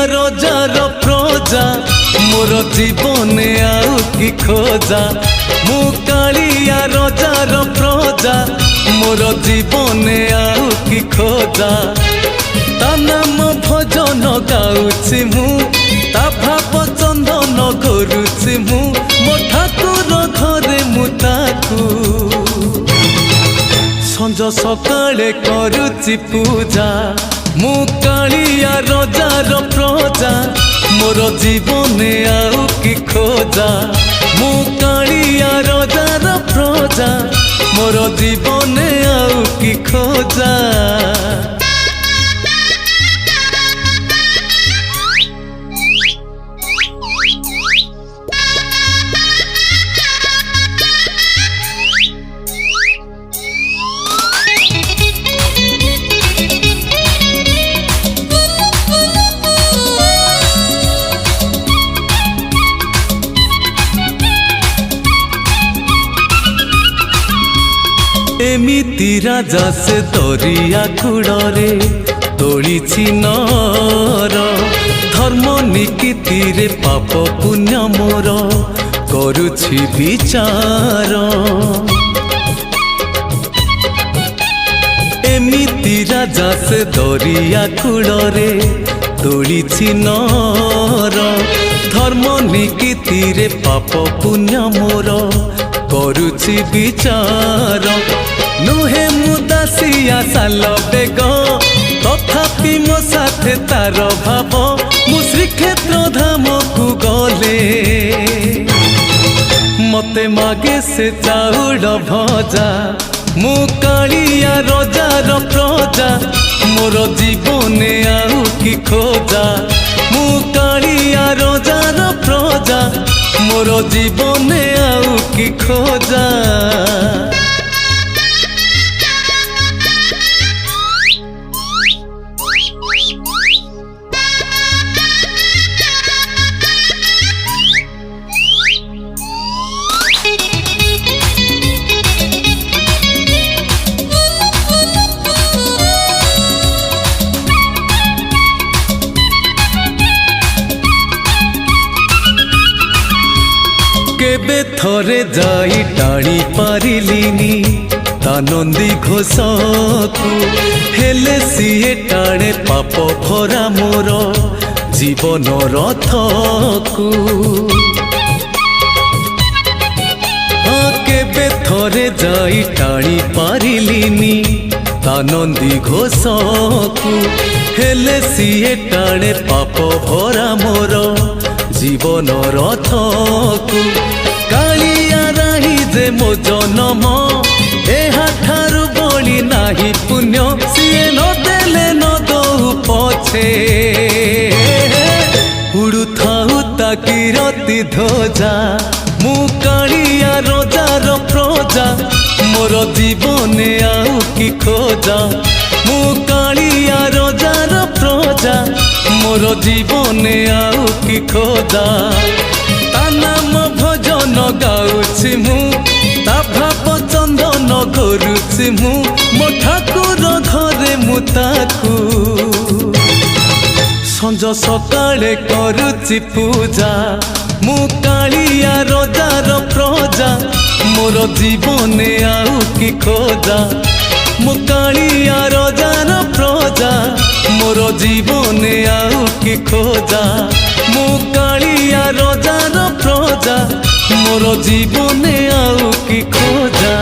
रजार प्रजा मोर जीवने आउ कि खोजा मु कालिया रजार प्रजा मोर जीवने आउ कि खोजा ता नाम भजन गाउछि मु ता भाव चंदन करुछि मु मो ठाकुर घरे मु ताकू संज सकाळे करुछि पूजा मु कालिया रजार प्रजा मोर जीवने आउ कि खोजा मु कालिया रजार प्रजा मोर जीवने आउ कि खोजा। एमिति राजा से दरिया कूड़े तोड़ी नर धर्म निकीति रे पाप पुण्य मोर करुछि विचार एमिति राजा से दरिया कूड़े तोड़ी नर धर्म निकीति रे पाप पुण्य मोर करुछि विचार नुहे मुदासिया साल बेग तथापि मो साथे तार भाव मु श्रीक्षेत्र धाम को गले मते मागे से चाउल भजा मु कालिया रजार प्रजा मोर जीवने आउ कि खोजा मु कालिया रजार प्रजा मोर जीवने आउ कि खोजा। केबे थरे जाई टाणी पारिलिनी ता नंदी घोषकु हेले सीए टाणे पाप भरा मोर जीवन रथकु केबे थरे जाई टाणी पारिलिनी ता नंदी घोषकु हेले सीए टाणे पाप भरा मोर जीवन रथकु कालिया राही जे मो जनम एहा ठारु बड़ी नाही पुण्य सीए न देले न दऊ पछे उड़ु थाउ ताकिरती ध्वजा मु कालिया रजार प्रजा मोर जीवने आउ कि खोजा मु कालिया रजार प्रजा मोर जीवने आउ कि खोजा ता नाम भजन गाउछि मु ता भाव चंदन करुछि मु मो ठाकुर घरे मु ताकू संज सकाळे करुछि पूजा मु कालिया रजार प्रजा मोर जीवने आउ कि खोजा मु कालिया रजार प्रजा मोर जीवने आउ कि खोजा मु कालिया रजार प्रजा मोर जीवने आउ कि खोजा।